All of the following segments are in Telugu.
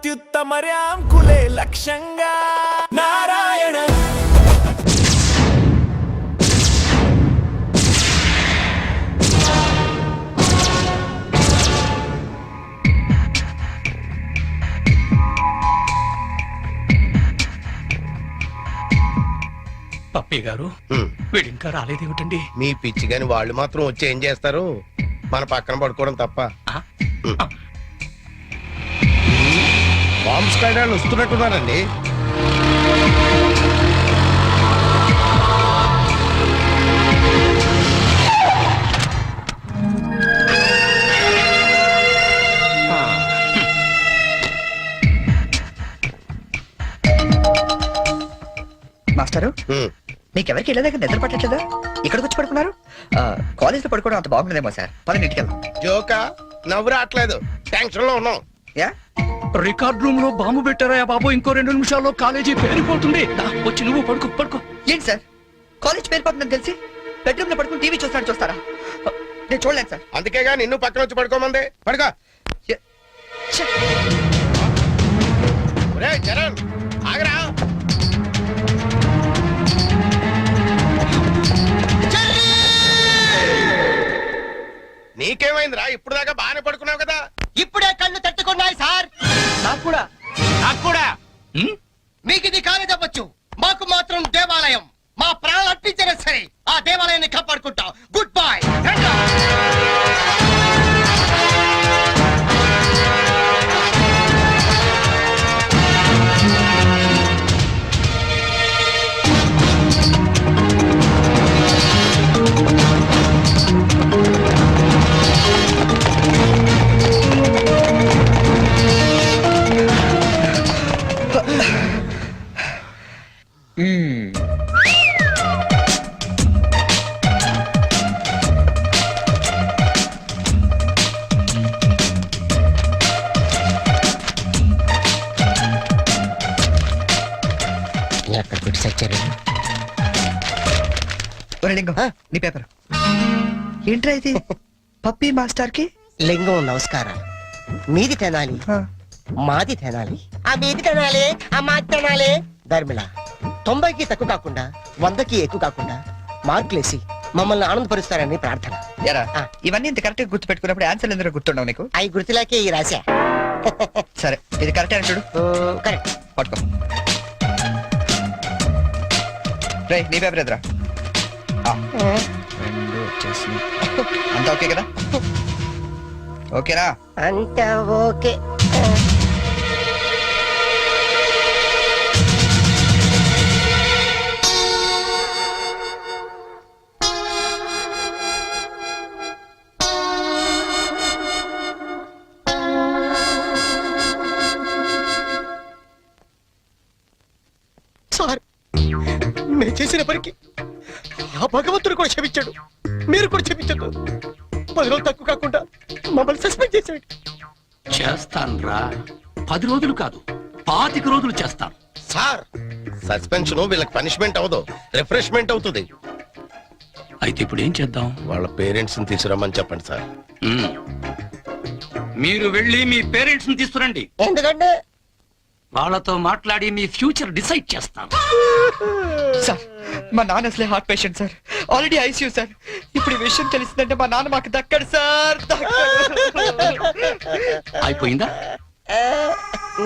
అత్యుత్తమర్యాం కులే లక్ష్యంగా నారాయణ పప్పి గారు వీడు ఇంకా రాలేదేమిటండి? మీ పిచ్చి గాని వాళ్ళు మాత్రం వచ్చి ఏం చేస్తారు? మన పక్కన పడుకోవడం తప్ప. బాంబ్ స్క్వాడ్ వాళ్ళు వస్తున్నట్టున్నారండి. మాస్టరు మీకెవరికి వెళ్ళే దగ్గర నిద్ర పట్టట్లేదా? ఇక్కడికి వచ్చి పడుకున్నారు? కాలేజ్ లో పడుకోవడం అంత బాగుండదేమో సార్. పదండి ఇంటికి వెళ్దాం. జోకా నవ్వు రావట్లేదు, టెన్షన్ లో ఉన్నాం. యా రికార్డ్ రూమ్ లో బాంబు పెట్టారా బాబు? ఇంకో 2 నిమిషాల్లో కాలేజీ పేరిపోతుంది. వచ్చి నువ్వు పడుకో పడుకో. ఏంటి సార్ కాలేజ్ పేరుపోతుందని తెలిసి బెడ్రూమ్ లో పడుకుని టీవీ చూస్తారా? నేను చూడలేను సార్. అందుకేగా నిన్ను పక్కన వచ్చి పడుకోమంది. పడుకో. ఒరేయ్ చరణ్ ఆగరా. నీకేమైందిరా? ఇప్పుడు దాకా బాగానే పడుకున్నావు కదా. ఇప్పుడే కళ్ళు తట్టుకున్నాయి సార్. నాకు కూడా మీకు ఇది కాలేజ్ అవ్వచ్చు, మాకు మాత్రం దేవాలయం. మా ప్రాణాలు అర్పించినా సరే ఆ దేవాలయాన్ని కాపాడుకుంటాం. Good bye. లింగం నీ పేపర్ ఏంట్రా ఇది? పప్పి మాస్టర్ కి లింగం నమస్కారం. మీది తినాలి, మాది తినాలి. ఆ మీది తినాలి, ఆ మాది తినాలి. ధర్మిళ 90కి తక్కువ కాకుండా 100కి ఎక్కువ కాకుండా మార్కులేసి మమ్మల్ని ఆనందపరుస్తారని ప్రార్థన. ఇవన్నీ ఇంత కరెక్ట్ గా గుర్తు పెట్టుకున్నప్పుడు ఆన్సర్ ఎందుకు గుర్తుండవు నీకు? అవి గుర్తులాకే ఈ రాశా. సరే ఇది కరెక్ట్ అని చూడు. కరెక్ట్. పట్టుకో. రే నీ పేపర్ ఎదురా. 2 వచ్చేసి అంతా ఓకే కదా? ఓకేనా? అంతా ఓకే. సార్ నేను చేసిన పనికి ఆ భగవంతుడు కూడా క్షమించాడు, మీరు కూడా క్షమించద్దు. 10 రోజులు తక్కువ కాకుండా మమ్మల్ని సస్పెండ్ చేశాడు. చేస్తాను రా. 10 రోజులు కాదు 25 రోజులు చేస్తాను. సార్ సస్పెన్షన్ వీళ్ళకి పనిష్మెంట్ అవదు, రిఫ్రెష్మెంట్ అవుతుంది. అయితే ఇప్పుడు ఏం చేద్దాం? వాళ్ళ పేరెంట్స్ ని తీసుకురమ్మని చెప్పండి సార్. మీరు వెళ్ళి మీ పేరెంట్స్ ని తీసుకురండి. ఎందుకంటే వాళ్ళతో మాట్లాడి మీ ఫ్యూచర్ డిసైడ్ చేస్తాను. సార్ మా నాన్న అసలే heart patient sir, already ICU sir. ఇప్పుడు ఈ విషయం తెలిసిందంటే మా నాన్న మాకు దక్కడు సార్. అయిపోయిందా?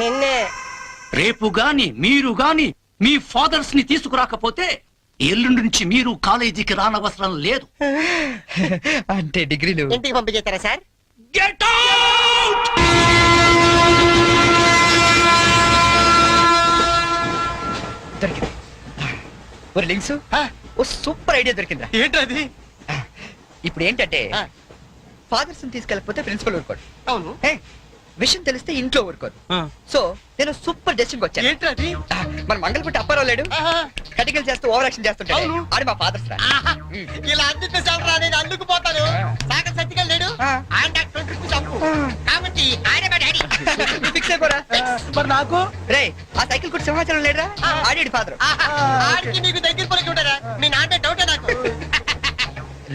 నిన్నే రేపు గాని మీరు గాని మీ ఫాదర్స్ ని తీసుకురాకపోతే ఎల్లుండి నుంచి మీరు కాలేజీకి రానవసరం లేదు. అంటే డిగ్రీలు ఇంటికి పంపించేస్తారా సార్? Get out! దొరికింది. ఒరే లింక్స్, ఓ సూపర్ ఐడియా దొరికిందా? ఏంటది? ఇప్పుడు ఏంటంటే ఫాదర్స్ తీసుకెళ్ళకపోతే ప్రిన్సిపల్ ఊరుకోడు. అవును. విషయం తెలిస్తే ఇంట్లో ఊరుకోదు. సో నేను సూపర్ డెసిషన్ వచ్చాను. ఏంటది? మన మంగళపుట్టి అప్పారావు లేడు, కటికలు చేస్తూ ఓవర్ యాక్షన్ చేస్తుంటాడు. ఆడు మా ఫాదర్స్ రా. ఇలా అందితే చాలరా, నేను అందుకుపోతాను. సాగర్ సత్తికల్ లేడు, ఆయన డాక్టర్ చంపు కాబట్టి ఆయన మా డాడీ. ఫిక్స్ అయిపోరా. మరి నాకు రే ఆ సైకిల్ కూడా సింహాచలం లేడురా, ఆడి ఫాదర్. ఆడికి నీకు దగ్గర పనికి ఉంటారా? మీ నాన్న డౌటే నాకు.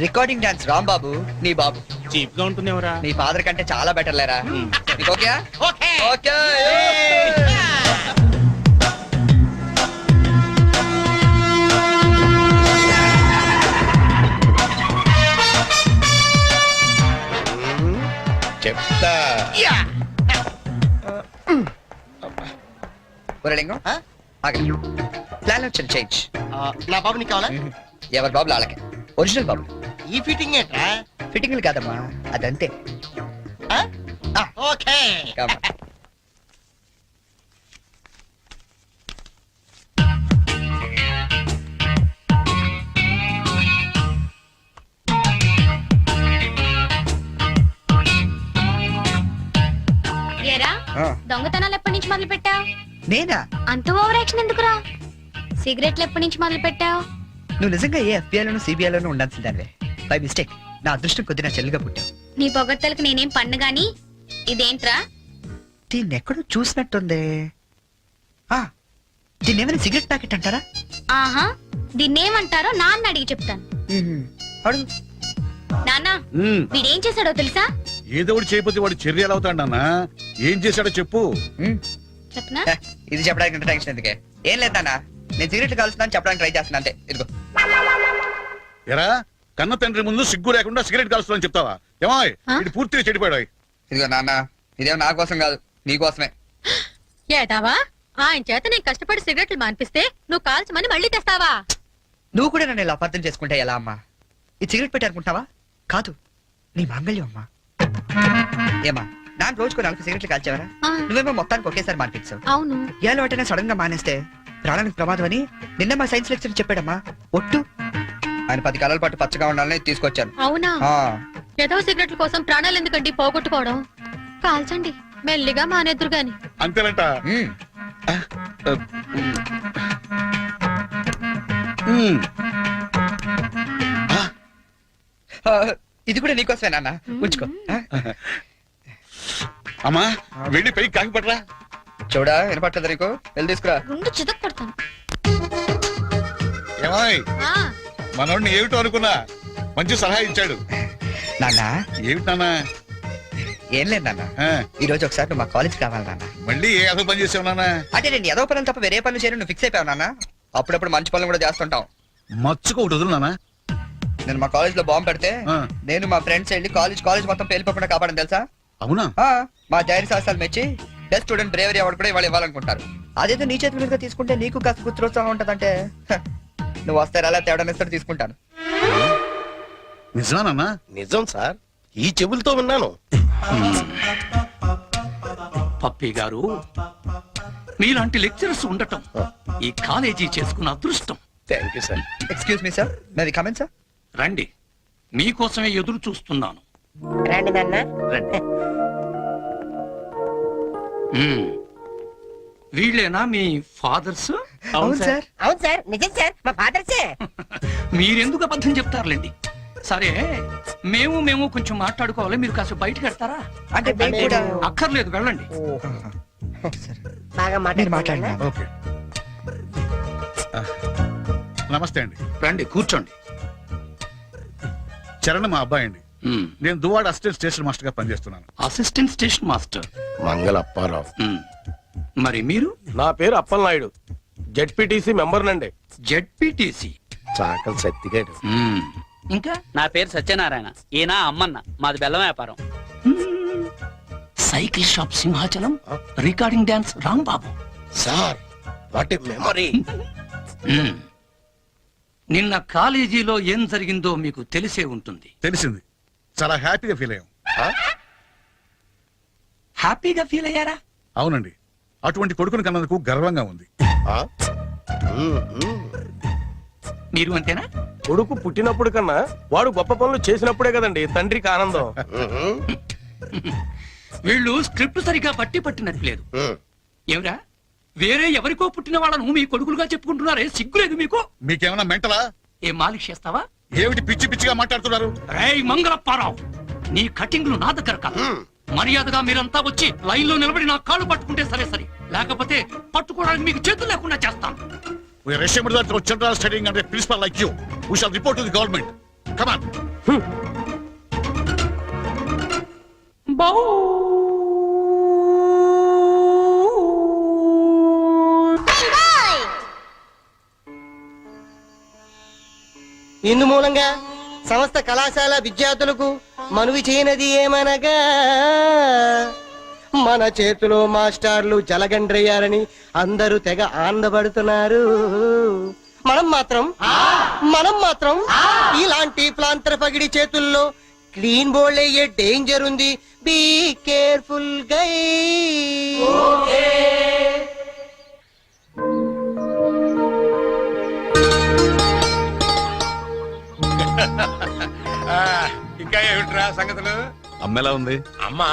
రికార్డింగ్ డాన్స్ రాంబాబు నీ బాబు చీప్ గా ఉంటుందేమరా? నీ ఫాదర్ కంటే చాలా బెటర్ లేరా. ఓకే ఓకే ఓకే లింగం ఆ? ఆగండి. ప్లాన్ వచ్చిన చేంజ్. నా బాబు నీకు కావాలా ఎవరి బాబులు వాళ్ళకి. ఒరిజినల్ బాబులు. ఈ ఫిట్టింగ్ ఏంట్రా ఫిట్టింగ్లు కాదమ్మా, అదంతే. ఆ? ఆ. Okay Come on. ఏరా ఆ, దొంగతనాలు ఎప్పటి నుంచి మొదలు పెట్టావు? నేనా? అంత ఓవర్ యాక్షన్ ఎందుకురా? సిగరెట్లు ఎప్పటి నుంచి మొదలు పెట్టావు? నువ్వు నిజంగా ఏ ఎఫ్బిఐలోనూ సిబిఐలోనూ ఉండాల్సిందానివే. బై మిస్టేక్ నా అదృష్టం కొద్ది నా చెల్లిగా పుట్టావు. నీ పొగడ్తలకు నేనేం పన్ను గాని. ఇదేంట్రా? దీన్ని ఎక్కడో చూసినట్టుంది. ఆ, దీన్ని ఏమైనా సిగరెట్ ప్యాకెట్ అంటారా? ఆహా, దీన్నేమంటారో నాన్న అడిగి చెప్తాను. అడుగు. నాన్న, వీడేం చేశాడో తెలుసా? ఏదో ఒకటి చేయకపోతే వాడు చర్య ఎలా అవుతాడన్నా? ఏం చేశాడో చెప్పు. చెప్పనా? హ, ఇది చెప్పడానికి ఇంత టెన్షన్ ఎందుకే? ఏం లేదు నాన్న, నేను సిగరెట్లు కాలుస్తున్నాను చెప్పడానికి ట్రై చేస్తున్నా అంతే. ఇదిగో. ఎరా కన్న తండ్రి ముందు సిగ్గు లేకుండా సిగరెట్ కాలుస్తుందని చెప్తావా? ఏమో ఆ? ఇది పూర్తిగా చెడిపోయాడు. ఇదిగో నాన్న, ఇదేమో నా కోసం కాదు, నీ కోసమే. ఏటావా ఆయన చేత నేను కష్టపడి సిగరెట్లు మాన్పిస్తే నువ్వు కాల్చమని మళ్ళీ తెస్తావా? నువ్వు కూడా నన్ను ఇలా అపార్థం చేసుకుంటే ఎలా అమ్మా? ఇది సిగరెట్ పెట్టి అనుకుంటావా? కాదు, నీ మాంగళ్యం అమ్మా. ఏమా, నాన్న రోజుకు 4 సిగరెట్లు కాల్చేవరా? ఆ, నువ్వేమో మొత్తానికి ఒకేసారి మానిపించావు. అవును. ఏ అలవాటైనా సడన్ గా మానేస్తే ప్రాణానికి ప్రమాదం అని నిన్న మా సైన్స్ లెక్చర్ చెప్పాడమ్మా. ఒట్టు. ఆయన 10 కాలాల పాటు పచ్చగా ఉండాలని తీసుకొచ్చాను. అవునా? ఆ, ఏదో సిగరెట్ల కోసం ప్రాణాలు ఎందుకండి పోగొట్టుకోవడం? కాల్చండి, మెల్లిగా మానేద్దురు గాని. అంతేనంట. ఉమ్. ఆ, ఇది కూడా నీకోసమే నాన్న, ఉంచుకో. ఆ? అమ్మా వెళ్ళి పైకి కాకి పట్టరా. చూడా, వినపట్లేదు నీకు? వెళ్ళి తీసుకురా. గుండు చితక్ కొడతాను. ఏమాయ్ ఆ, మనోడిని ఏమిటో అనుకున్నా, మంచి సలహా ఇచ్చాడు. నాన్న, ఏమిటి నాన్న? ఏం లేదు నాన్న, ఆ, ఈ రోజు ఒకసారి నువ్వు మా కాలేజ్ కావాలి నాన్న. మళ్ళీ ఏ అసలు పని చేసావు నాన్న? అంటే నేను ఏదో పనులు తప్ప వేరే పనులు చేయను నువ్వు ఫిక్స్ అయిపోయావు నాన్న. అప్పుడప్పుడు మంచి పనులు కూడా చేస్తుంటాం. మచ్చుకు ఒకటి వదులు నాన్న. నేను మా కాలేజ్ లో బాంబు పెడితే ఆ. నేను మా ఫ్రెండ్స్ వెళ్ళి కాలేజ్ మొత్తం పేలిపోకుండా కాపాడని తెలుసా? అవునా? ఆ, మా ధైర్య సాహసాలు మెచ్చి బెస్ట్ స్టూడెంట్ బ్రేవరీ అవార్డు కూడా ఇవాళ ఇవ్వాలనుకుంటారు. అదేదో నీ చేతుల మీదుగా తీసుకుంటే నీకు కాస్త గుర్తురోత్సాహం ఉంటదంటే హ, నువ్వు వస్తే అలా తేడానిస్తాడు తీసుకుంటాను. నిజమా నాన్న? నిజం సార్, ఈ చెవులతో విన్నాను. పప్పి గారు, మీలాంటి లెక్చరర్స్ ఉండటం ఈ కాలేజీ చేసుకున్న అదృష్టం. Thank you sir. Excuse me sir, మేది comment sir. రండి, మీకోసమే ఎదురు చూస్తున్నాను. రండి నాన్న. రండి. మ్మ్. వీళ్ళేనా మీ ఫాదర్స్? అవును సార్. అవును సార్, నిజం సార్, మా ఫాదర్సే. మీరెందుకు అబద్ధం చెప్తారులేండి. సరే, మేము కొంచెం మాట్లాడుకోవాలి, మీరు కాస్త బయటకు వెళ్తారా? అంటే మేము కూడా అక్కర్లేదు, వెళ్ళండి. సరే. బాగా మీరు మాట్లాడండి. ఓకే. నమస్తే అండి. రండి, కూర్చోండి. చరణ్ మా అబ్బాయి అండి. మ్మ్. నేను దువాడ అసిస్టెంట్ స్టేషన్ మాస్టర్ గా పనిచేస్తున్నాను. Assistant station master. మంగళ అప్పారావు. మ్మ్. మరి మీరు? నా పేరు అప్పలనాయుడు, జెడ్పీటీసీ మెంబర్ నండి. జెడ్పీటీసీ. చాకలి సత్తిగాడు. ఇంకా నా పేరు సత్యనారాయణ, ఈయన అమ్మన్న, మాది బెల్లం వ్యాపారం. Cycle shop Simhachalam, recording dance Rambabu. Sir, what a memory. నిన్న కాలేజీలో ఏం జరిగిందో మీకు తెలిసే ఉంటుంది. తెలిసింది, చాలా హ్యాపీగా ఫీల్ అయ్యాం. హ్యాపీగా ఫీల్ అయ్యారా? అవునండి, అటువంటి కొడుకుని కన్నందుకు గర్వంగా ఉంది. మీరు అంతేనా? కొడుకు పుట్టినప్పుడు కన్నా వాడు గొప్ప పనులు చేసినప్పుడే కదండి తండ్రికి ఆనందం. వీళ్ళు స్క్రిప్ట్ సరిగా పట్టినట్లేదు. ఏమరా, వేరే ఎవరికో పుట్టిన వాళ్ళను మీ కొడుకులుగా చెప్పుకుంటున్నారే, సిగ్గులేదు మీకు? మీకేమైనా మెంటలా? ఏ మాలిష్ చేస్తావా? ఏమిటి పిచ్చి పిచ్చిగా మాట్లాడుతున్నారు? రేయ్ మంగళప్పారావు, నీ కటింగ్లు నా దగ్గర కాదు. మర్యాదగా మీరంతా వచ్చి లైన్ లో నిలబడి నా కాళ్ళు పట్టుకుంటే సరే, లేకపోతే పట్టుకోవడానికి మీకు చేతులు లేకుండా చేస్తాను. We are ashamed that our children are studying under a principal like you. We shall report to the government. Come on. ఇందు మూలంగా సమస్త కళాశాల విద్యార్థులకు మనవి చేయనది ఏమనగా మన చేతిలో మాస్టర్లు జలగండ్రయ్యారని అందరూ తెగ ఆనందపడుతున్నారు. మనం మాత్రం ఇలాంటి ప్లాంతర పగిడి చేతుల్లో క్లీన్ బోల్డ్ అయ్యే డేంజర్ ఉంది. బీ కేర్ఫుల్ గై. ఇంకా ఏమిట్రా సంగతులు? అమ్మెలా ఉంది? అమ్మా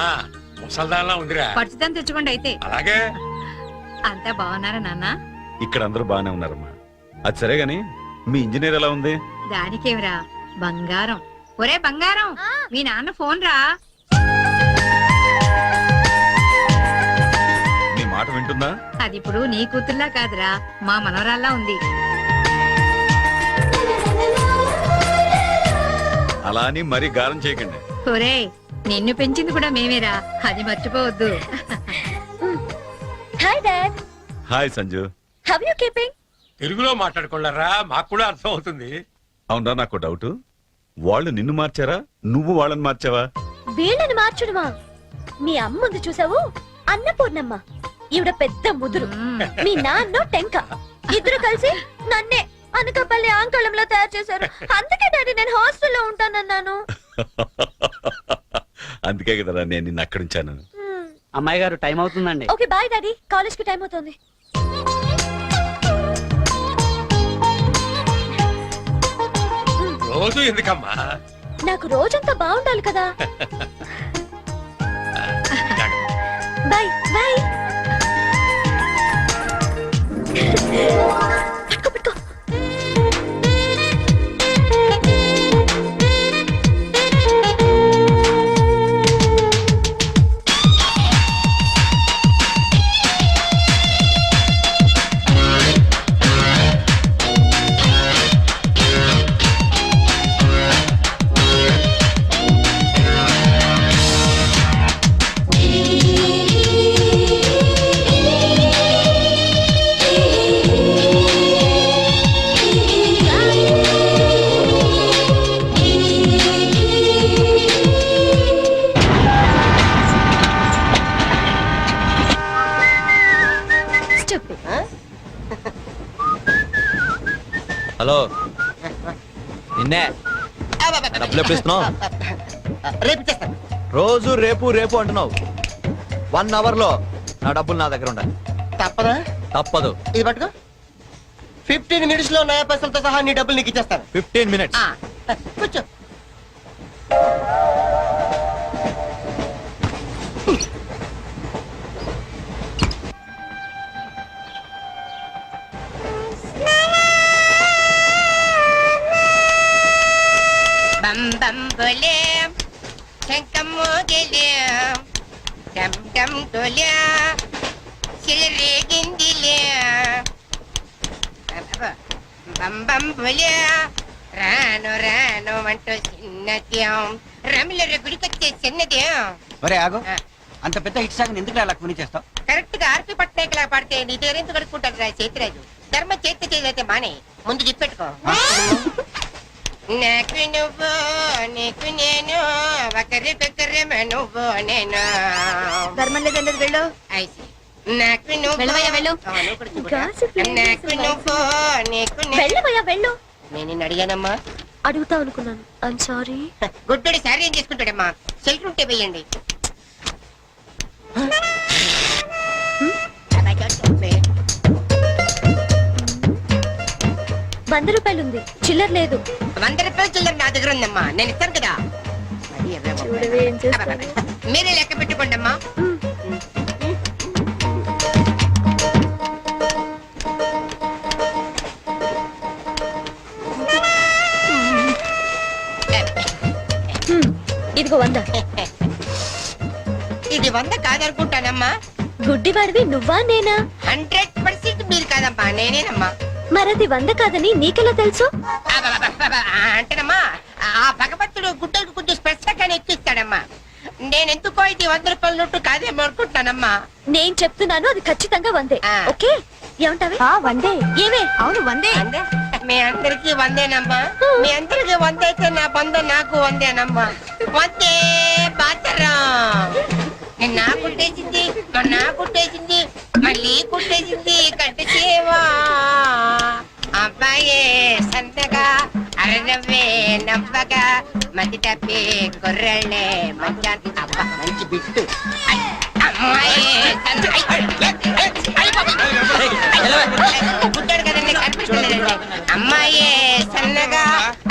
ముసల్దాన్లా ఉందిరా. పచ్చిదాన్ని తెచ్చుకోండి అయితే. అలాగే అంతా బాగున్నారా నాన్న? ఇక్కడ అందరూ బానే ఉన్నారమ్మా. అది సరే గాని మీ ఇంజనీర్ ఎలా ఉంది? దానికేమిరా బంగారం. ఒరే బంగారం, మీ నాన్న ఫోన్ రా. నీ మాట వింటుందా? అది ఇప్పుడు నీ కూతుర్లా కాదురా, మా మనవరాల్లా ఉంది. అలా అని మరీ గారం చేయకండి. ఒరే, నిన్ను పెంచింది కూడా మేమేరా, అది మర్చిపోవద్దు. Hi dad, hi Sanju. How you keeping? తెలుగులో మాట్లాడుకోలేరా, మాకు కూడా అర్థం అవుతుంది. అవునరా, నాకు డౌట్. వాళ్ళు నిన్ను మార్చారా, నువ్వు వాళ్ళని మార్చావా? వీళ్ళని మార్చడమా? మీ అమ్మ ఉంది చూసావు, అన్నపూర్ణమ్మ. ఈవిడ పెద్ద ముదురు, మీ నాన్న టెంక. ఇద్దరు కలిసి నన్నే అనకాపల్లి ఆంకళంలో తయారు చేశారు. అందుకే డాడీ నేను హాస్టల్లో ఉంటానన్నాను. అందుకే కదరా నేను నిన్ను అక్కడ ఉంచాను. అమ్మాయి గారు టైం అవుతుందండి. ఓకే బాయ్ డాడీ, కాలేజ్ కి టైం అవుతుంది. రోజు ఎందుకమ్మా? నాకు రోజంతా బాగుండాలి కదా. Bye bye. పట్టుకో పట్టుకో. హలో, నిన్నే డబ్బులు ఎప్పుడు ఇస్తున్నావు? రేపు ఇచ్చేస్తాను. రోజు రేపు రేపు అంటున్నావు. 1 అవర్ లో నా డబ్బులు నా దగ్గర ఉండాలి. తప్పదా? తప్పదు. ఇది పట్టుకో. 15 minutes లో నయా పైసలతో సహా నీ డబ్బులు నీకు ఇచ్చేస్తాను. 15 minutes. కూర్చో. బం బం బోలే శంఖం మోగలే డమ్ డమ్ డోలే సిలరేగిందిలే బం బం బోలే రాను రాను అంటూ చిన్నదేం రమిల గుడికొచ్చే చిన్నదేం. ఒరే ఆగు, అంత పెద్ద హిట్ సాగ్ ఎందుకు అలా కొని చేస్తావు? కరెక్ట్ గా ఆర్పి పట్నాయక్ లా పాడితే నీ పేరెందుకు కడుక్కుంటాడు రా చేతిరాజు. ధర్మ చేతి చేయైతే మానే, ముందు చెప్పెట్టుకో. నాకు నువ్వు నీకు నేను ఒకరికొకరేమో నువ్వు నేను. ధర్మం లేదండి, వెళ్ళు. ఐసి నాకు నువ్వు వెళ్ళవయ్యా, వెళ్ళు. నాకు నువ్వు నీకు వెళ్ళవయ్యా, వెళ్ళు. నేను నిన్ను అడిగానమ్మా. అడుగుతా అనుకున్నాను. I'm sorry. గుడ్డోడి సారీ ఏం చేసుకుంటాడమ్మా? షెల్టర్ ఉంటే వేయండి. ₹100 ఉంది, చిల్లర లేదు. 100 రూపాయలు చిల్లర నా దగ్గర ఉందమ్మా, నేను ఇస్తాను కదా. చూడవే ఏం చేస్తాను. మీరే లెక్క పెట్టుకోండి అమ్మా. ఇదిగో 100. ఇది 100 కాదనుకుంటానమ్మా. గుడ్డివాడివి నువ్వా నేనా? 100% మీరు కాదమ్మా, నేనేనమ్మా. మరది 100 కాదని నీకెలా తెలుసు? అంటేనమ్మా, ఆ భగవంతుడు గుడ్డలకు కొంచెం స్పెషల్గానే ఎక్కిస్తాడమ్మా. నేనెందుకో ఇది 100 రూపాయల నోటు కాదేమో అనుకుంటానమ్మా. నేను చెప్తున్నాను, అది ఖచ్చితంగా 100. ఆ. ఓకే, ఏమంటావే? 100. ఏమే? అవును 100. అందే? మీ అందరికి 100ఏనమ్మా. మీ అందరికి 100 అయితే నా బంధం నాకు 100ఏనమ్మా. 100 బాతరం. నిన్న కుట్టేసింది, మొన్న కుట్టేసింది, మళ్ళీ కుట్టేసింది కట్టేసేవా. అబ్బాయే సంతగా అరనవ్వే నవ్వగా మతి తప్పి కుర్రళ్ళే మంచానికి అబ్బా మంచి బిట్టు. పుట్టాడు కదండి కనిపిస్తలేదండి. అమ్మాయే సన్నగా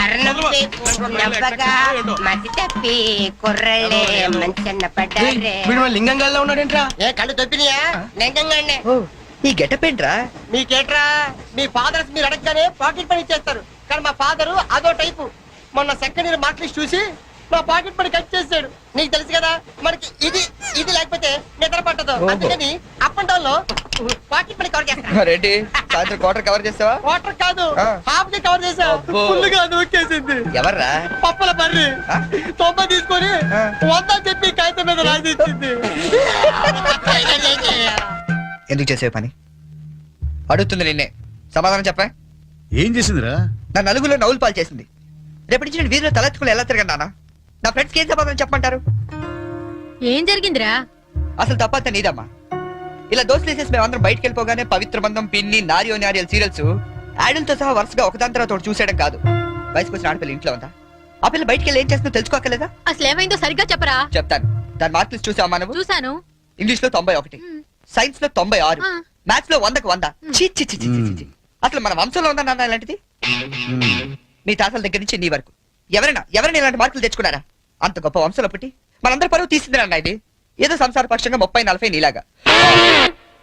అరనవ్వే నవ్వగా మతి తప్పి కుర్రళ్ళే మంచన్న పడ్డారే. లింగంగా ఉన్నాడేంట్రా? ఏ కళ్ళు తప్పినాయా? లింగంగానే. ఓ ఈ గెటప్ ఏంట్రా? మీకేట్రా మీ ఫాదర్స్ మీరు అడగగానే పాకెట్ పని ఇచ్చేస్తారు, కానీ మా ఫాదరు అదో టైపు. మొన్న సెకండ్ ఇయర్ మార్క్ లిస్ట్ చూసి నా పాకెట్ పని కట్ చేసాడు. నీకు తెలుసు కదా మనకి ఇది ఇది లేకపోతే నిద్ర పట్టదు. అందుకని అప్ అండ్ డౌన్ లో పాకెట్ పని కవర్ చేస్తా. రెడ్డి సాయంత్రం క్వార్టర్ కవర్ చేస్తావా? వాటర్ కాదు, ఆ. హాఫ్ ది కవర్ చేసా. అబ్బో. ఫుల్గా నూకేసింది. ఎవర్రా? పప్పుల బర్రి ఆ? 90 తీసుకొని ఆ. 100 చెప్పి కాగితం మీద రాసి ఇచ్చింది. ఎందుకు చేసే పని? అడుగుతుంది నిన్నే, సమాధానం చెప్పా. ఏం చేసిందిరా? నా నలుగులో నవ్వులు పాలు చేసింది. రేపటి నుంచి నేను వీధిలో తలెత్తుకుని ఎలా తిరగను నాన్న? నా ఫ్రెండ్స్కి ఏం సమాధానం చెప్పమంటారు? ఏం జరిగిందిరా? అసలు తప్పంతా నీదమ్మా. ఇలా దోస్తులు వేసేసి మేమందరం బయటికి వెళ్ళిపోగానే పవిత్ర బంధం, పిన్ని, నారియో నారియల్ సీరియల్స్ యాడల్తో సహా వరుసగా ఒకదాని తర్వాత ఒకటి చూసేయడం కాదు. వయసుకు వచ్చిన ఆడపిల్ల ఇంట్లో ఉందా? ఆ పిల్ల బయటికి వెళ్ళి ఏం చేస్తుందో తెలుసుకోకలేదా? అసలు ఏమైందో సరిగ్గా చెప్పరా. చెప్తాను. దాని మార్క్ లిస్ట్ చూసావా నువ్వు? చూసాను. ఇంగ్లీష్ లో 91, సైన్స్ లో 96, ఆ. మ్యాథ్స్ లో 100కు 100. ఛీ, ఛీ, ఛీ, ఛీ, ఛీ, ఛీ. అసలు మన వంశంలో ఉందా నాన్న ఇలాంటిది? మీ తాతల దగ్గర నుంచి నీ వరకు ఎవరైనా ఇలాంటి మార్కులు తెచ్చుకున్నారా? అంత గొప్ప వంశంలో పుట్టి మనందరి పరువు తీసింది నాన్న ఇది. ఏదో సంసార పక్షంగా 30-40 నీలాగా,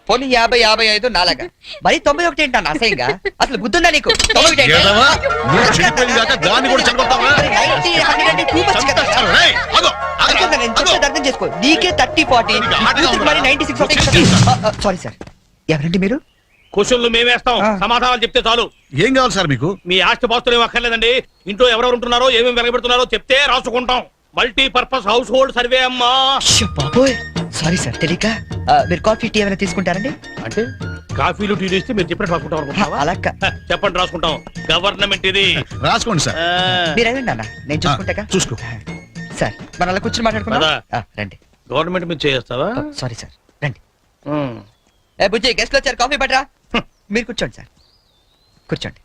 పోనీ 50-55 నాలాగా, మరి 91 ఏంటి అన్న అసహ్యంగా? అసలు బుద్ధుందా నీకు? 91 ఏంటి? ఏదవా? నువ్వు చెడిపోయింది కాక దాన్ని కూడా చెడగొడతావా? మరి 90, 100 అంటే too much కదా. రేయ్, ఆగు, ఆగు, అనుకుంటా నేను ఆగు. చెప్పేది అర్థం చేసుకో. నీకే 30-40, నీకు ఆటగా యూత్కి మరి 96 సారీ సార్. ఎవరండి మీరు? క్వశ్చన్లు మేమేస్తాం, ఆ. సమాధానాలు చెప్తే చాలు. ఏం కావాలి సార్ మీకు? మీ ఆస్తి పాస్తులు ఏమి అక్కర్లేదండి. ఇంట్లో ఎవరెవరు ఉంటున్నారో ఏమేమి వెలగబెడుతున్నారో చెప్తే రాసుకుంటాం. మల్టీపర్పస్ హౌస్ హోల్డ్ సర్వే అమ్మా. అయ్యో బాబోయ్, సారీ సార్ తెలియక. మీరు కాఫీ టీ ఏమైనా తీసుకుంటారండి? అంటే కాఫీలు టీ చేస్తే మీరు చెప్పినట్టు రాసుకుంటాం అనుకుంటున్నావా? అలా చెప్పండి, రాసుకుంటాం. గవర్నమెంట్ ఇది. రాసుకోండి సార్. ఆ, మీరు అడగండి నాన్న, నేను చూసుకుంటాగా. చూసుకో. సార్ మన అలా కూర్చొని మాట్లాడుకుందాం. పదా. రండి. గవర్నమెంట్ మీద చేస్తావా? సారీ సార్, రండి. ఏ బుజ్జి, గెస్ట్లు వచ్చారు, కాఫీ పట్టరా. మీరు కూర్చోండి సార్, కూర్చోండి.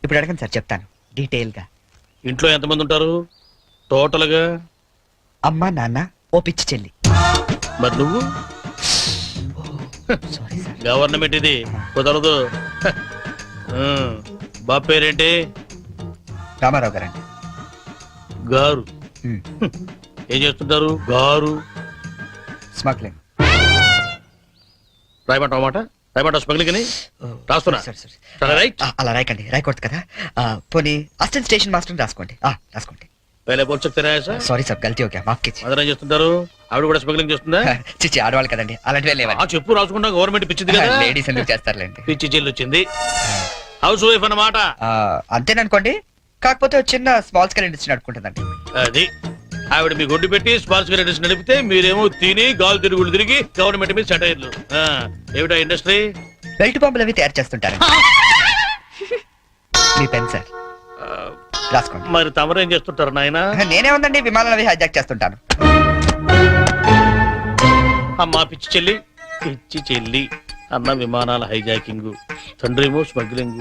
ఇప్పుడు అడగండి సార్, చెప్తాను డీటెయిల్ గా. ఇంట్లో ఎంతమంది ఉంటారు టోటల్ గా? అమ్మ, నాన్న, ఓ పిచ్చి చెల్లి. మరి నువ్వు? Sorry sir. గవర్నమెంట్ ఇది, కుదరదు. బాబు పేరేంటి? రామారావు గారండి. గారు. ఏం చేస్తుంటారు గారు? స్మగ్లింగ్. రాయమంటావు మాట? రాయమంటావు స్మగ్లింగ్ అని? రాస్తున్నా. సరే, రైట్. అలా రాయకండి, రాయకూడదు కదా. పోనీ అసిస్టెంట్ స్టేషన్ మాస్టర్ రాసుకోండి. రాసుకోండి. పहले बोल सकते रहे सर. సారీ సార్, గల్తీ ఓకే, మాఫ్ कीजिए. మదర్ ఏం చేస్తుంటారు? ఆవిడ కూడా స్మగ్లింగ్ చేస్తుందా? చిచ్చి, ఆడవాళ్ళు కదండి, అలాంటివే లేవండి. చెప్పు, రాసుకుంటా. గవర్నమెంట్ పిచ్చింది కదా. లేడీస్ ఎందుకు చేస్తారులేండి. పిచ్చి చెల్లి వచ్చింది. హౌస్ వైఫ్ అన్నమాట. అంతేననుకోండి, కాకపోతే ఒక చిన్న స్మాల్ స్కేల్ ఇండస్ట్రీ నడుపుకుంటుందండి. అది ఆవిడ మీ గొడ్డు పెట్టి స్పాల్ స్కేల్ ఇండస్ట్రీ నడిపితే మీరేమో తిని గాలు తిరుగులు తిరిగి గవర్నమెంట్ మీద సెటైర్లు. ఏమిటా ఇండస్ట్రీ? బెల్ట్ పంపులు అవి తయారు చేస్తుంటారు. మీ పెన్ సార్, రాసుకోండి. మరి తమరేం చేస్తుంటారు నాయన? నేనే ఉందండి, విమానాలు అవి హైజాక్ చేస్తుంటాను. అమ్మా పిచ్చి చెల్లి, పిచ్చి చెల్లి అన్న విమానాల హైజాకింగ్, తండ్రేమో స్మగ్లింగ్.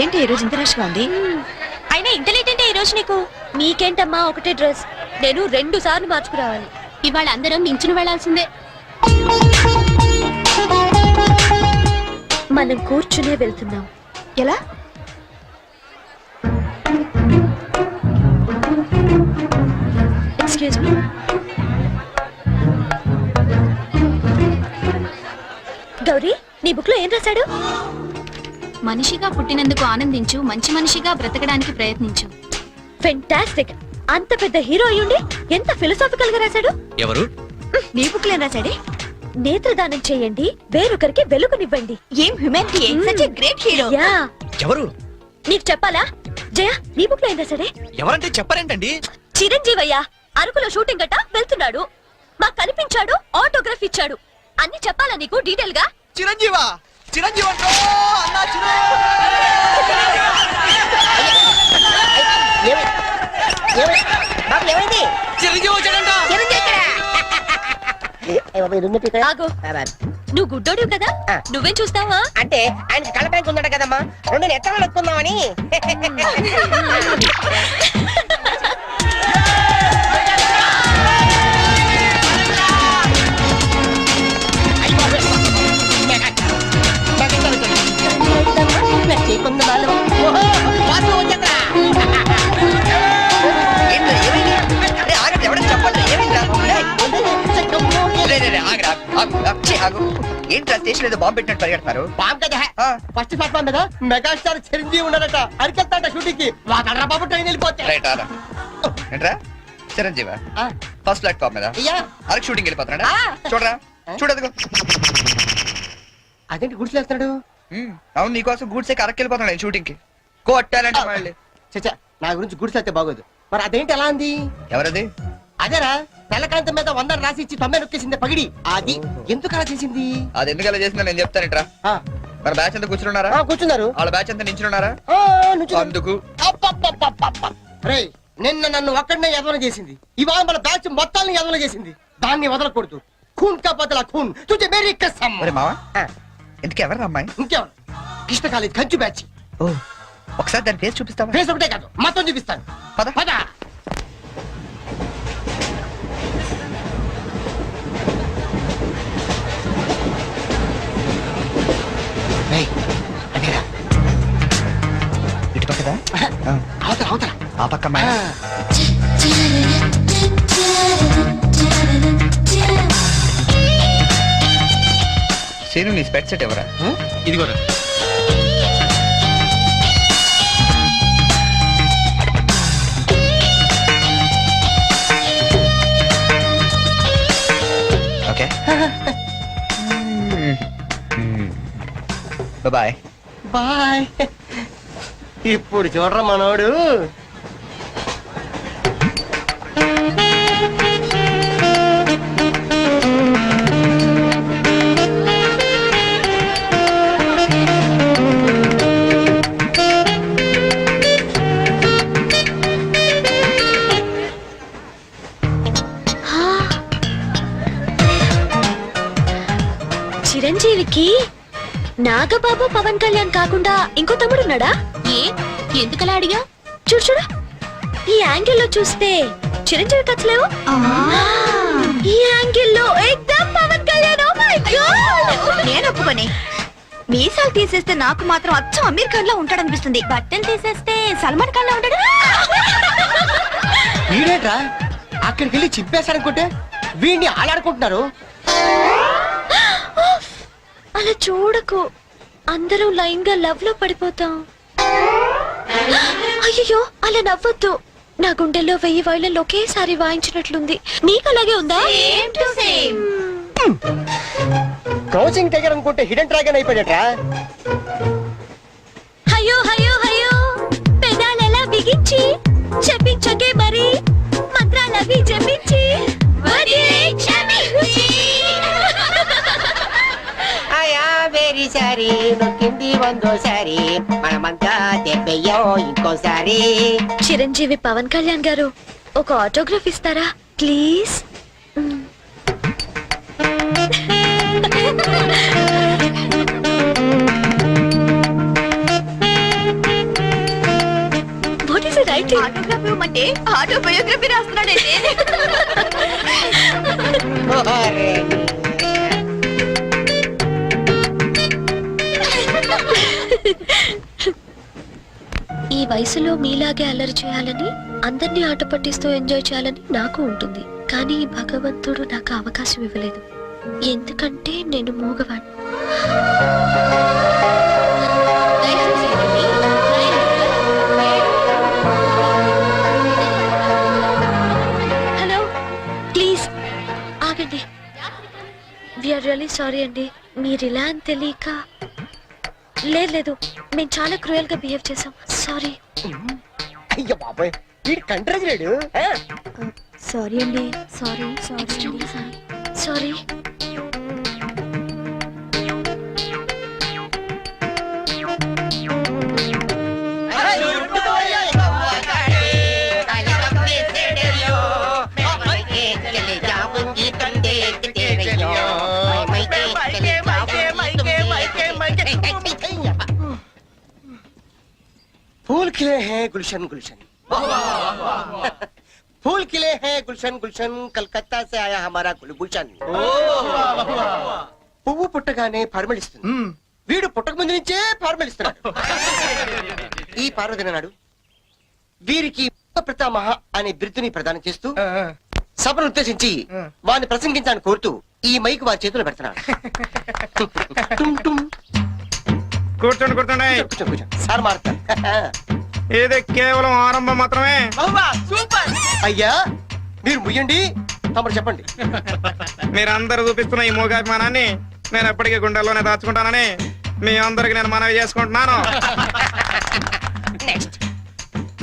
ఏంటి ఈ రోజు ఇంత రష్గా ఉంది? అయినా ఇంత లేట్ అంటే ఈ రోజు నీకు? నీకేంటమ్మా ఒకటే డ్రెస్, నేను 2 సార్లు మార్చుకురావాలి. ఇవాళ అందరం మించును వెళ్లాల్సిందే. మనం కూర్చునే వెళ్తున్నాం. ఎలా? Excuse me. గౌరీ, నీ బుక్ లో ఏం రాశాడు? మనిషిగా పుట్టినందుకు ఆనందించు, మంచి మనిషిగా బ్రతకడానికి ప్రయత్నించు. ఫెంటాస్టిక్. అంత పెద్ద హీరో అయ్యుండి ఎంత ఫిలసాఫికల్ గా రాశాడు. ఎవరు? నీ బుక్ లో ఏం రాశాడే? నేత్రదానం చేయండి, వేరొకరికి వెలుగునివ్వండి. ఏం humanity, such a great hero. Yeah. ఎవరు? నీకు చెప్పాలా? జయ, నీ బుక్ లో ఏం రాశాడే? ఎవరంటే చెప్పరేంటండి? చిరంజీవయ్య అరకులో షూటింగ్ గట్ట వెళ్తున్నాడు, మాకు కనిపించాడు, ఆటోగ్రాఫ్ ఇచ్చాడు. అన్ని చెప్పాలా నీకు డీటెయిల్ గా? చిరంజీవా? చిరంజీవి అంటో అన్నా చిరు బాబు ఏమైంది? చిరంజీవి వచ్చాడంట. ఆగు నువ్వు గుడ్డోడు కదా ఆ. నువ్వేం చూస్తావా అంటే ఆయన కళ్ళ బ్యాంక్ ఉందట కదమ్మా, రెండు ఎత్తగా నొక్కుందామని. ఏంట్రా, ఏమైంది? అరే, ఆగండి, ఎవరైనా చెప్పండి, ఏమైందిరా? ఏయ్, రే, రే, రే, ఆగురా, ఆగు, ఛీ, ఆగు. ఏంట్రా స్టేషన్ ఏదో బాంబు పెట్టినట్టు పరిగెడతారు? బాబు కదా ఆ. ఫస్ట్ ప్లాట్ఫామ్ మీద మెగాస్టార్ చిరంజీవి ఉన్నాడట, అరికెళ్తాడ షూటింగ్ కి. వాడరా బాబు ట్రైన్ వెళ్ళిపోతే. రైట్, ఆరా. ఏంట్రా చిరంజీవా ఆ, ఫస్ట్ ప్లాట్ఫామ్ మీద అయ్యా అరకు షూటింగ్ వెళ్ళిపోతున్నాడా? ఆ. చూడరా, చూడదుగో. అదేంటి గుడిసేస్తున్నాడు? అవును, నీకోసం గూడ్స్ అరకు వెళ్ళిపోతున్నాడు షూటింగ్ కి. కొట్టాలంటే మళ్ళీ. చచ్చా, నా గురించి గుడిసేస్తే బాగోదు. మరి అదేంటి ఎలా అంది? ఎవరది? అదేరా తెల్లకాంతం మీద 100 రాసి ఇచ్చి 90 నొక్కేసింది పగిడి. అది ఎందుకు అలా చేసింది? అది ఎందుకు అలా చేసిందో నేను చెప్తానంట్రా. ఆ, మన బ్యాచ్ అంతా కూర్చున్నారా? ఆ, కూర్చున్నారు. వాళ్ళ బ్యాచ్ అంతా నించున్నారా? ఆ, నుంచున్నారు. అందుకు అబ్బబ్బబ్బబ్బబ్బ. రేయ్, నిన్న నన్ను ఒక్కడనే యదవన చేసింది, ఇవాళ మన బ్యాచ్ మొత్తాన్ని యదవన చేసింది. దాన్ని వదలకూడదు. ఖూన్ కా బదలా ఖూన్, తుజే మేరీ కసమ్. మరి మావా ఆ, ఎందుకు ఎవరు అమ్మాయి? ఇంకెవరు? కృష్ణ కాలేజ్ కంచు బ్యాచ్. ఓ, ఒకసారి దాని పేరు చూపిస్తావా? ఫేస్ ఒకటే కాదు, మొత్తం చూపిస్తాను. పద. పద. రేయ్, అదేరా. ఇటు పక్కదా? ఆ, అవతల అవతల. ఆ పక్క అమ్మాయి. ఆ. సీను, నీ స్పెట్ సెట్ ఎవరా? ఇదిగోరా. Okay, bye. బాయ్. ఇప్పుడు చూడరా మనోడు. చిరంజీవికి నాగబాబు పవన్ కళ్యాణ్ కాకుండా ఇంకో తమ్ముడున్నాడా? ఎందుకలా అడిగా? చూడు చూడు, ఈ యాంగిల్ లో చూస్తే చిరంజీవి కచ్చలేవు, ఈ యాంగిల్ లో ఎక్దమ్ Pawan Kalyan. Oh my God, నేను ఒప్పుకొని. మీసాలు తీసేస్తే నాకు మాత్రం అచ్చం అమీర్ ఖాన్ లా ఉంటాడనిపిస్తుంది, బట్టలు తీసేస్తే సల్మాన్ ఖాన్ లా ఉంటాడు. వీడేట్రా అక్కడికి వెళ్ళి చింపేశాడనుకుంటే వీడిని ఆలాడుకుంటున్నారు. అలా చూడకు, అందరూ లైన్ గా లవ్ లో పడిపోతాం. అయ్యో, అలా నవ్వొద్దు. నా గుండెల్లో 1000 వైళ్ళల్లో ఒకేసారి వాయించినట్లుంది. నీకు అలాగే ఉందా? క్రౌచింగ్ టైగర్ అనుకుంటే హిడెన్ డ్రాగన్ అయిపోయాడట్రా. అయ్యో అయ్యో అయ్యో, పెదాలెలా బిగించి చెప్పించకే మరి, మంత్రాలవి చెప్పించి ఆయా వెరీ సారీ, నొక్కింది 100సారి, మనమంతా దెబ్బయ్యో ఇంకోసారి. చిరంజీవి పవన్ కళ్యాణ్ గారు, ఒక ఆటోగ్రాఫ్ ఇస్తారా please? What is it writing? Autograph ఇవ్వమంటే ఆటోబయోగ్రఫీ రాస్తున్నాడంటే. ఈ వయసులో మీలాగే అల్లరి చేయాలని, అందరినీ ఆట పట్టిస్తూ ఎంజాయ్ చేయాలని నాకు ఉంటుంది. కానీ భగవంతుడు నాకు అవకాశం ఇవ్వలేదు, ఎందుకంటే నేను మూగవాణ్ణి. హలో, ప్లీజ్ ఆగండి. వీఆర్ రియల్లీ సారీ అండి, మీరు ఇలా అని తెలియక. లేదు, మేము చాలా క్రూయల్ గా బిహేవ్ చేసాం, సారీ. అయ్యో బాబాయ్, వీడు కంట్రోల్ లేడు. సారీ అండి, సారీ సారీ సారీ. खिले हैं गुलशन गुलशन फूल खिले हैं गुलशन गुलशन कलकत्ता से आया हमारा कुलभूषण పువ్వు పుట్టగానే పరిమళిస్తుంది వీడు పుట్టక ముందు నుంచే పరిమళిస్తున్నాడు ఈ పార్వదిన నాడు వీరికి ప్రతామహ అనే బిరుదుని ప్రదానం చేస్తూ సభను ఉద్దేశించి వారిని ప్రసంగించాలని కోరుతూ ఈ మైక్ వారి చేతిలో పెడుతున్నాడు టుమ్ టుమ్. కూర్చోండి కూర్చోండి కూర్చో, కూర్చో. సార్ మారుతారు ఇది కేవలం ఆరంభం మాత్రమే. అయ్యా మీరు ముయ్యండి తమరు చెప్పండి మీరందరూ చూపిస్తున్న ఈ మూగాభిమానాన్ని నేను ఎప్పటికీ గుండెల్లోనే దాచుకుంటానని మీ అందరికి నేను మనవి చేసుకుంటున్నాను.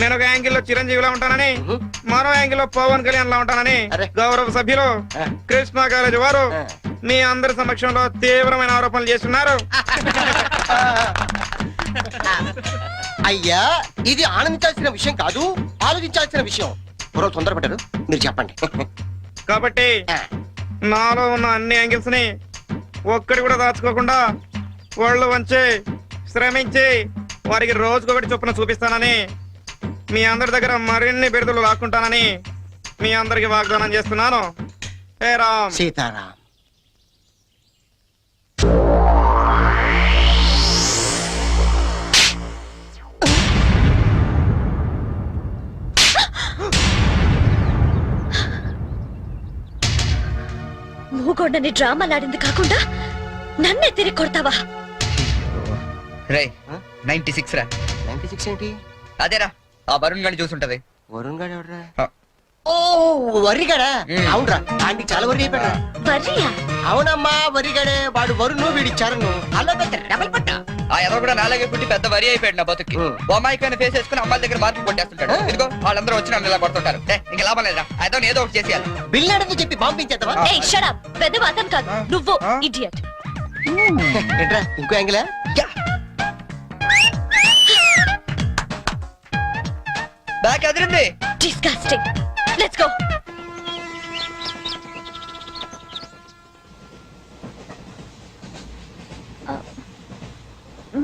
నేను ఒక యాంగిల్లో చిరంజీవిలా ఉంటానని మరో యాంగిల్లో పవన్ కళ్యాణ్ లా ఉంటానని అరే. గౌరవ సభ్యులు కృష్ణా కాలేజీ వారు మీ అందరి సమక్షంలో తీవ్రమైన ఆరోపణలు చేస్తున్నారు. అయ్యా ఇది ఆనందించాల్సిన విషయం కాదు ఆలోచించాల్సిన విషయం పూర్వ తొందరపడ్డారు మీరు చెప్పండి కాబట్టి నాలో ఉన్న అన్ని యాంగిల్స్ ని ఒక్కడి కూడా దాచుకోకుండా వాళ్ళు వంచి శ్రమించి వారికి రోజుకొకటి చొప్పున చూపిస్తానని మీ అందరి దగ్గర మరిన్ని బిరుదులు లాక్కుంటానని మీ అందరికి వాగ్దానం చేస్తున్నాను. హే రామ్. సీతారాం మూగోడని డ్రామాలాడింది కాకుండా నన్నే తిరిగి కొడతావా? రే 96 రా 96 ఏంటి అదేరా ఆ వరుణ్ గాని చూసుంటది. వరుణ్ గారు ఎవడరా ఆ. ఓ వరిగాడా అవునరా ఆంటీ చాలా వరి అయిపోయాడు వర్రియా? అవునమ్మా వరిగాడే వాడు వరుణ్ వీడి చరణ్ అలా పెద్ద డబల్ పట్ట ఆ ఎదో కూడా నాలాగే పుట్టి పెద్ద వరి అయిపోయాడు నా బతుకి. బొమ్మాయికైనా ఫేస్ వేసుకుని అమ్మాయిల దగ్గర మార్పు కొట్టేస్తుంటాడు. ఇదిగో వాళ్ళందరూ వచ్చి నన్ను ఇలా కొడుతుంటారు. ఇంక లాభం లేదా అయితే ఏదో ఒకటి చేసేయాలి. బిల్లాడని చెప్పి పంపించేద్దామా ఏయ్ షట్ అప్. పెద్ద అతను కాదు నువ్వు ఇడియట్. ఏంట్రా ఇంకో యాంగిలా back Adirindi. Disgusting. Let's go.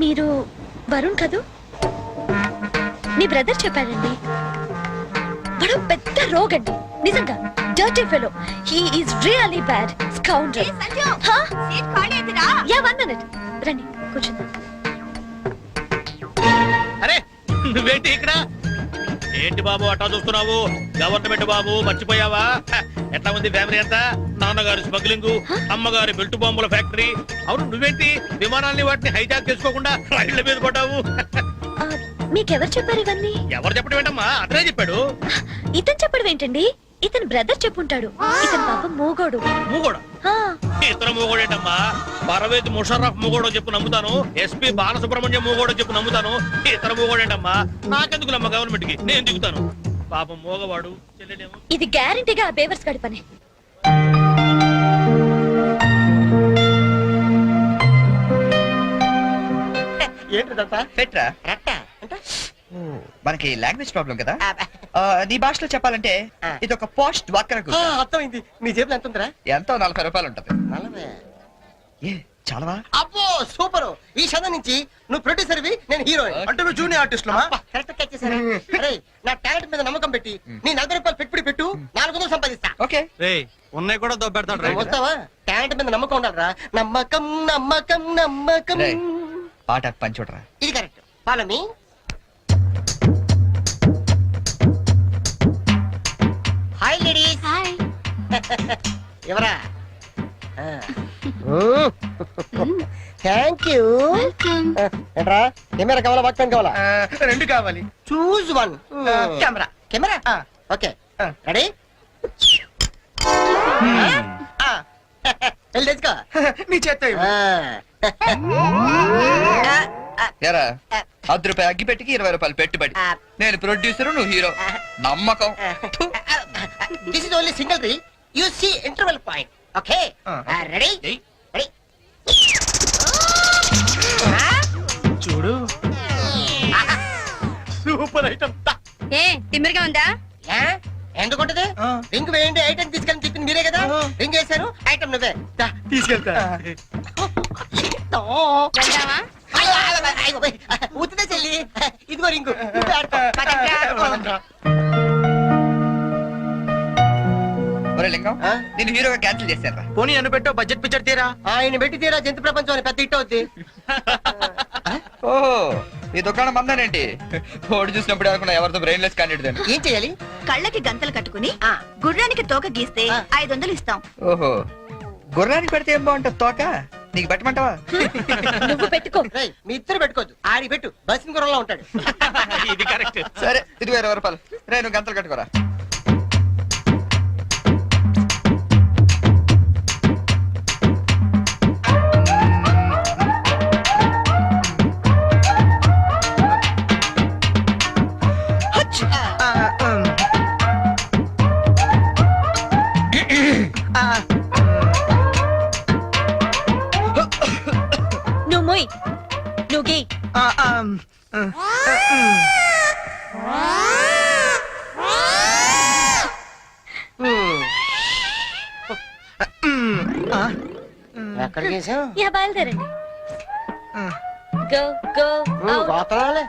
మీరు వరుణ్ కదూ? మీ బ్రదర్ చెప్పాడండి. వాడు పెద్ద రోగండి నిజంగా. Dirty fellow. He is really bad scoundrel. Yeah 1 minute. రండి కూర్చుందాం. అరే నువ్వేంటి ఇక్కడ? ఏంటి బాబు అట్టా చూస్తున్నావు? గవర్నమెంట్ బాబు మర్చిపోయావా? ఎట్లా ఉంది ఫ్యామిలీ అంతా? నాన్నగారి స్మగ్లింగ్, అమ్మగారి బెల్ట్ బాంబుల ఫ్యాక్టరీ. అవును నువ్వేంటి విమానాల్ని వాటిని హైజాక్ చేసుకోకుండా రైళ్ల మీద పడ్డావు? మీకెవరు చెప్పారు ఇవన్నీ? ఎవరు చెప్పడం ఏంటమ్మా? అతనే చెప్పాడు. ఇతను చెప్పడం ఏంటండి? ఇతను బ్రదర్ చెప్పుంటాడు. ఇతను పాపం మూగోడు. మూగోడు? ఆ, ఇతర మూగోడేంటమ్మా? పర్వేజ్ ముషర్రఫ్ మూగోడో చెప్పు నమ్ముతాను. ఎస్పీ బాలసుబ్రహ్మణ్యం మూగోడో చెప్పు నమ్ముతాను. ఇతర మూగోడేంటమ్మా? నాకెందుకు నమ్మ గవర్నమెంట్ కి? నేను దిగుతాను. పాపం మూగవాడు చెల్లెలేమో. ఇది గ్యారంటీగా ఆ బేవర్స్ గడి పని. ఏంటిదంతా పెట్రా రట్ట అంటే మనకి లాంగ్వేజ్ ప్రాబ్లం కదా. నీ భాషలో చెప్పాలంటే ఇది ఒక పోస్ట్ డ్వాక్రా ఆ, అర్థమైంది నీ జేబులో ఎంత ఉందిరా ఎంతో 40 రూపాయలు ఉంటది. 40 ఏ చాలవా? అబ్బో సూపర్ ఈ చదువు నుంచి నువ్వు ప్రొడ్యూసర్వి నేను హీరోయిన్ అంటే నువ్వు జూనియర్ ఆర్టిస్ట్ కరెక్ట్ క్యాచ్ చేశారు అరే నా టాలెంట్ మీద నమ్మకం పెట్టి నీ 40 రూపాయలు పెట్టుబడి పెట్టు 400 సంపాదిస్తా ఓకే. ఉన్నాయి కూడా దొబ్బెడతాడు. వస్తావా టాలెంట్ మీద నమ్మకం ఉండాలరా నమ్మకం నమ్మకం నమ్మకం రేయ్, పాట పని చూడరా. ఇది correct follow me hi ladies hi. ఎవరా థ్యాంక్ యూ ఏంట్రా కెమెరా కావాలా వాక్మెన్ కావాలా రెండు కావాలి. Choose one camera. Camera okay ready వెళ్ళి తెచ్చుకో నీ చేత ఎరా 10 రూపాయలు అగ్గి పెట్టికి 20 రూపాయలు పెట్టుబడి. నేను ప్రొడ్యూసర్ నువ్వు హీరో. నమ్మకం. దిస్ ఇస్ ఓన్లీ సింగిల్ రీ యు సీ interval point okay ready ready చూడు సూపర్ ఐటమ్. ఏ తిమ్మిరిగా ఉందా? ఎందుకుంటది రింగ్ వేయండి ఐటమ్ తీసుకెళ్ళి చెప్పింది మీరే కదా రింగ్ వేశారు ఐటమ్ నువ్వే తీసుకెళ్తా. వెళ్దామా? ఉత్తుదే చెల్లి ఇదిగో రింగు నువ్వే ఆడుకో. పదండ్రా. ఒరే లింగం ఆ? నేను హీరోగా క్యాన్సిల్ చేశాను రా. పోనీ నన్ను పెట్టో బడ్జెట్ పిక్చర్ తీరా. ఆయన పెట్టి తీరా జంతు ప్రపంచం అని పెద్ద హిట్ అవుద్ది. ఓహో ఈ దుకాణం మందేనేంటి? ఓడి చూసినప్పుడు అనుకున్నా ఎవరితో బ్రెయిన్లెస్ క్యాండిడేట్ అని. ఏం చేయాలి? కళ్ళకి గంతలు కట్టుకుని ఆ. గుర్రానికి తోక గీస్తే ఆ. 500 ఇస్తాం. ఓహో గుర్రానికి పెడితే ఏం బాగుంటుంది తోక? నీకు పెట్టమంటావా? నువ్వు పెట్టుకో. రేయ్, మీ ఇద్దరు పెట్టుకోవద్దు. ఆడి పెట్టు బస్సు గుర్రంలో ఉంటాడు. ఇది కరెక్ట్. సరే ఇదిగో 20 రూపాయలు. రే నువ్వు గంతలు కట్టుకోరా. నువ్వు మొయ్. నువ్వు గీ. ఎక్కడ చేసాం? యా బయలుదేరండి. గో గో గోతరాలే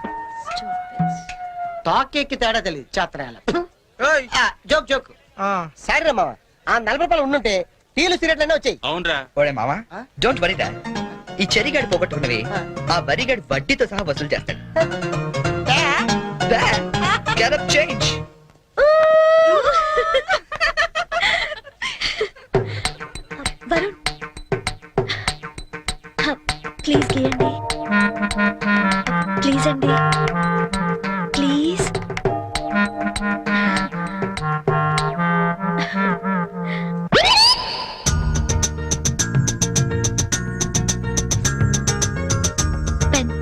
తాకెక్కి తేడా తెలియదు చేత్రాల. Joke joke. సరే మామ ఆ 40 రూపాయలు ఉండుంటే టీలు సిగరెట్లనే వచ్చాయి. అవునరా. ఓడే మామా ఆ? డోంట్ వరీ దా. ఈ చెరిగాడు పోగొట్టుకున్నవి ఆ వరిగాడు వడ్డీతో సహా వసూలు చేస్తాడు. Get up change. Varun please గీయండి. ప్లీజ్ అండి please. Pen.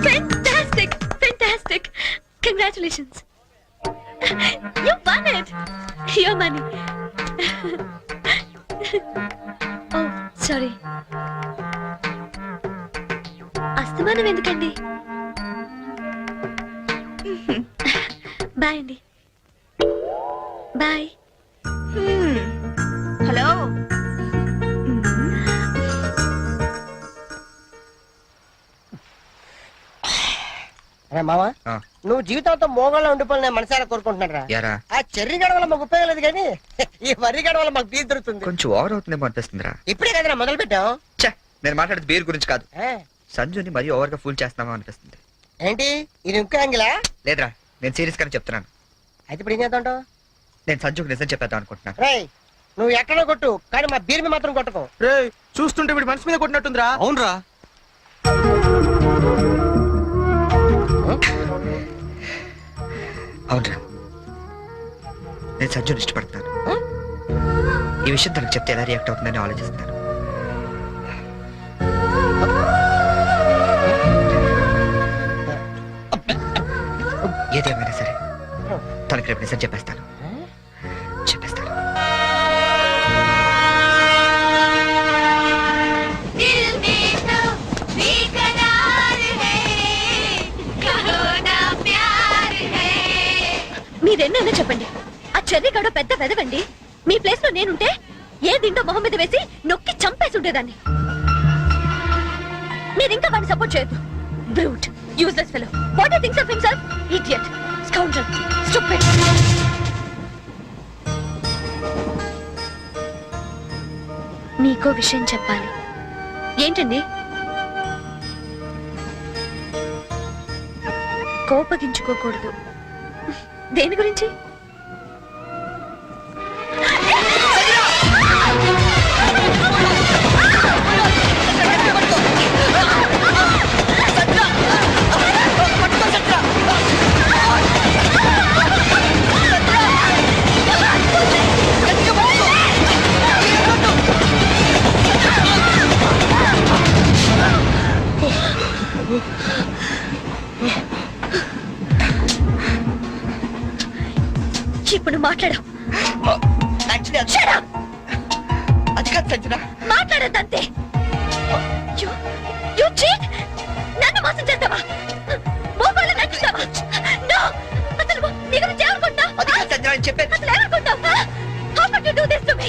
Fantastic! Fantastic! Congratulations! You won it! Your money. Oh, sorry. అస్తమానం ఎందుకండి? బాయ్ అండి. బాయ్. హలో. అరే మామ ఆ. నువ్వు జీవితంతో మోగంలో ఉండిపోయి నేను మనసారా కోరుకుంటున్నాను రా. యారా ఆ చెర్రి గడ వల్ల మాకు ఉపయోగం లేదు కానీ ఈ వరి గడ వల్ల మాకు బీర్ దొరుకుతుంది. కొంచెం ఓవర్ అవుతుందేమో అనిపిస్తుందిరా. ఇప్పుడే కదరా మొదలు పెట్టావు. ఛే, నేను మాట్లాడేది బీర్ గురించి కాదు. ఆ, సంజుని మరీ ఓవర్ గా ఫూల్ చేస్తున్నామా అనిపిస్తుంది. ఏంటి ఇది ఇంకో యాంగిలా? లేదురా నేను సీరియస్ గానే చెప్తున్నాను. అయితే ఇప్పుడు ఏం చేద్దాం? నేను సంజుకు నిజం చెప్పేద్దాం అనుకుంటున్నాను. రేయ్ నువ్వు ఎక్కడో కొట్టు కానీ మా బీర్ మీద మాత్రం కొట్టుకో. రే చూస్తుంటే వీడి మనసు మీద కొట్టినట్టుందిరా. అవునరా. అవునరా నేను సంజుని ఇష్టపడుతున్నాను. ఈ విషయం తనకు చెప్తే ఎలా రియాక్ట్ అవుతుందని ఆలోచిస్తున్నాను. ఏదేమైనా సరే తనకి రేపు నిజం చెప్పేస్తాను. చెప్పేస్తాను. మీరెన్నైనా చెప్పండి, ఆ చెర్రీ గడ పెద్ద వెదవండి. మీ ప్లేస్ లో నేనుంటే ఏ దిండో మొహం మీద వేసి నొక్కి చంపేసి ఉండేదాన్ని. మీరింకా వాడిని సపోర్ట్ చేయొద్దు. Brute, useless fellow. What he thinks of himself? Idiot, scoundrel, stupid. మీకో విషయం చెప్పాలి. ఏంటండి? కోపగించుకోకూడదు. దేని గురించి? Shut up! అది కాదు సంజన. మాట్లాడద్దంతే. You cheat! నన్ను మోసం చేస్తావా? మోకాళ్ళు నచ్చుతావా? No! అసలు నీ గురించి ఏమనుకుంటావు? అది కాదు సంజన అని చెప్పేది. అసలు ఏమనుకుంటావు? How could you do this to me?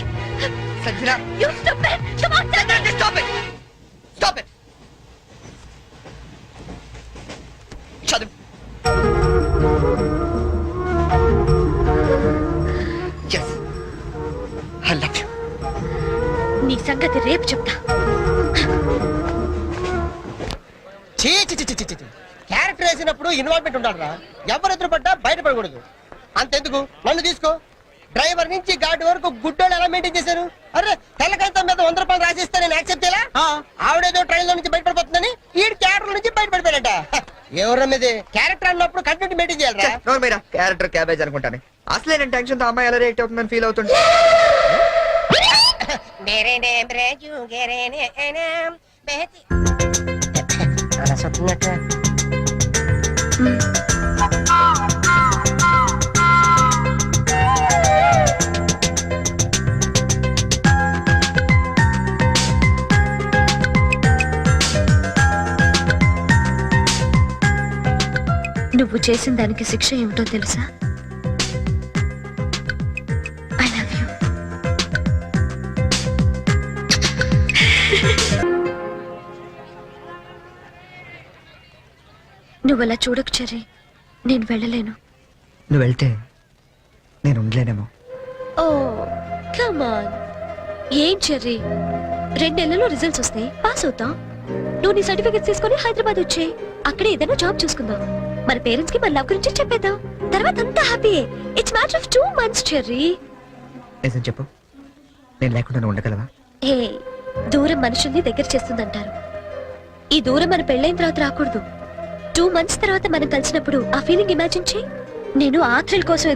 Sanjana, You stupid! Come on, tell me! Sanjana, stop it! Stop it! చదువు. Yes, I love you. నీ సంగతి రేపు చెప్తా. క్యారెక్టర్ వేసినప్పుడు ఇన్వాల్వ్మెంట్ ఉండాలిరా. ఎవరు ఎదురు పడ్డా బయటపడకూడదు. అంతెందుకు, నన్ను తీసుకో. డ్రైవర్ నుంచి గార్డ్ వరకు గుడ్డోళ్ళు ఎలా మెయింటైన్ చేశారు? అరే తెల్లకాయతం మీద 100 రూపాయలు రాసిస్తే నేను యాక్సెప్ట్ చేయాలా? ఆవిడేదో ట్రైన్ లో నుంచి బయటపడిపోతుందని ఈ క్యారెక్టర్ నుంచి బయటపడిపోయాడట. ఎవరి మీద క్యారెక్టర్ అన్నప్పుడు కంటిన్యూ మెయింటైన్ చేయాలరా. నోరు మీరా, క్యారెక్టర్ క్యాబేజ్ అనుకుంటాను. అసలే నేను టెన్షన్ తో అమ్మాయి ఎలా రియాక్ట్ అవుతుందని ఫీల్ అవుతుంటే. అలా సొంత నువ్వు చేసిన దానికి శిక్ష ఏమిటో తెలుసా? I love you. నువ్వు అలా చూడకు చెర్రీ, నేను వెళ్ళలేను. నువ్వు వెళ్తే నేను ఉండలేనేమో. ఓ కమాన్. ఏం చెర్రీ, 2 నెలల్లో రిజల్ట్స్ వస్తాయి, పాస్ అవుతాం. నువ్వు నీ సర్టిఫికెట్స్ తీసుకొని హైదరాబాద్ వచ్చే, అక్కడే ఏదైనా జాబ్ చూసుకుందాం. మన పేరెంట్స్ కి మన లవ్ గురించి చెప్పేద్దాం. తర్వాత అంతా హ్యాపీయే. It's matter of 2 months Cherry. నిజం చెప్పు, నేను లేకుండా నువ్వు ఉండగలవా? హే, దూరం మనుషుల్ని దగ్గర చేస్తుందంటారు. ఈ దూరం మన పెళ్ళైన తర్వాత రాకూడదు. 2 months తర్వాత మనం కలిసినప్పుడు ఆ ఫీలింగ్ ఇమాజిన్ చేయి. నేను ఆ థ్రిల్ కోసం